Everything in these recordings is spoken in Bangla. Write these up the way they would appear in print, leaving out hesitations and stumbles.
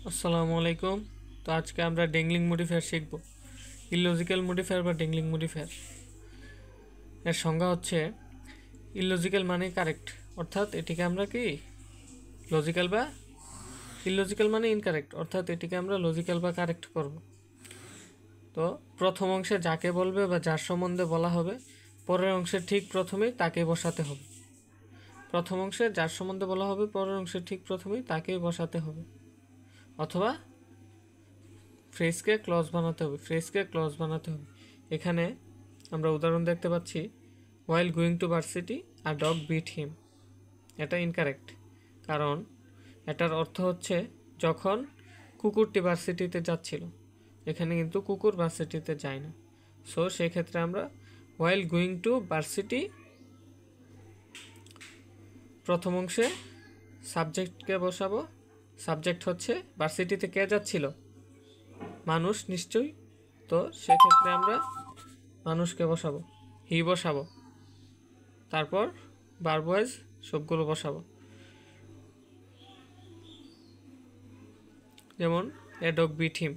আসসালামু আলাইকুম। তো আজকে আমরা ডেংলিং মডিফায়ার শিখব। ইললজিক্যাল মডিফায়ার বা ডেংলিং মডিফায়ার এর সংজ্ঞা হচ্ছে ইললজিক্যাল মানে কারেক্ট, অর্থাৎ এটিকে আমরা কি লজিক্যাল, বা ইললজিক্যাল মানে ইনকারেক্ট, অর্থাৎ এটিকে আমরা লজিক্যাল বা কারেক্ট করব। তো প্রথম অংশে যাকে বলবে বা যার সম্বন্ধে বলা হবে, পরের অংশের ঠিক প্রথমেই তাকে বসাতে হবে। প্রথম অংশে যার সম্বন্ধে বলা হবে, পরের অংশের ঠিক প্রথমেই তাকেই বসাতে হবে, অথবা ফ্রেজকে ক্লজ বানাতে হবে। এখানে আমরা উদাহরণ দেখতে পাচ্ছি, while going to varsity a dog bit him. এটা ইনকারেক্ট, কারণ এটার অর্থ হচ্ছে যখন কুকুরটি ভার্সিটিতে যাচ্ছিল। এখানে কিন্তু কুকুর ভার্সিটিতে যায় না। সো সেক্ষেত্রে আমরা ওয়াইল গোয়িং টু ভার্সিটি প্রথম অংশে সাবজেক্টকে বসাবো। সাবজেক্ট হচ্ছে ভার্সিটিতে কে যাচ্ছিল, মানুষ নিশ্চয়ই। তো সেক্ষেত্রে আমরা মানুষকে বসাবো, হি বসাবো, তারপর ভার্ব ওয়াইজ সবগুলো বসাবো। যেমন এ ডগ বিট হিম,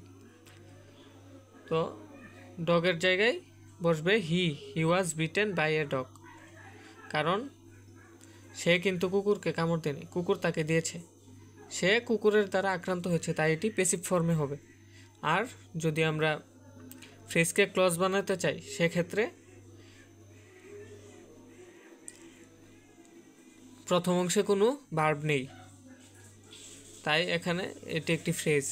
তো ডগের জায়গায় বসবে হি ওয়াজ বিটেন বাই এ ডগ, কারণ সে কিন্তু কুকুরকে কামড় দেয়নি, কুকুর তাকে দিয়েছে। সে কুকুরের দ্বারা আক্রান্ত হয়েছে, তাই এটি প্যাসিভ ফর্মে হবে। আর যদি আমরা ফ্রেজকে ক্লজ বানাতে চাই, সেক্ষেত্রে প্রথম অংশে কোনো ভার্ব নেই, তাই এখানে এটি একটি ফ্রেজ।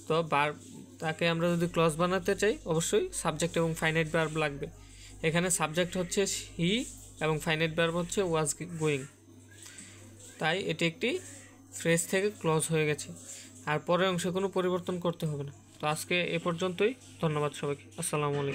তো ভার্ব তাকে আমরা যদি ক্লজ বানাতে চাই, অবশ্যই সাবজেক্ট এবং ফাইনাইট ভার্ব লাগবে। এখানে সাবজেক্ট হচ্ছে হি এবং ফাইনাইট ভার্ব হচ্ছে ওয়াজ গোয়িং, তাই এটি একটি ফ্রেজ থেকে ক্লজ হয়ে গেছে। আর পরের অংশে কোনো পরিবর্তন করতে হবে না। তো আজকে এ পর্যন্তই। ধন্যবাদ সবাইকে। আসসালামু আলাইকুম।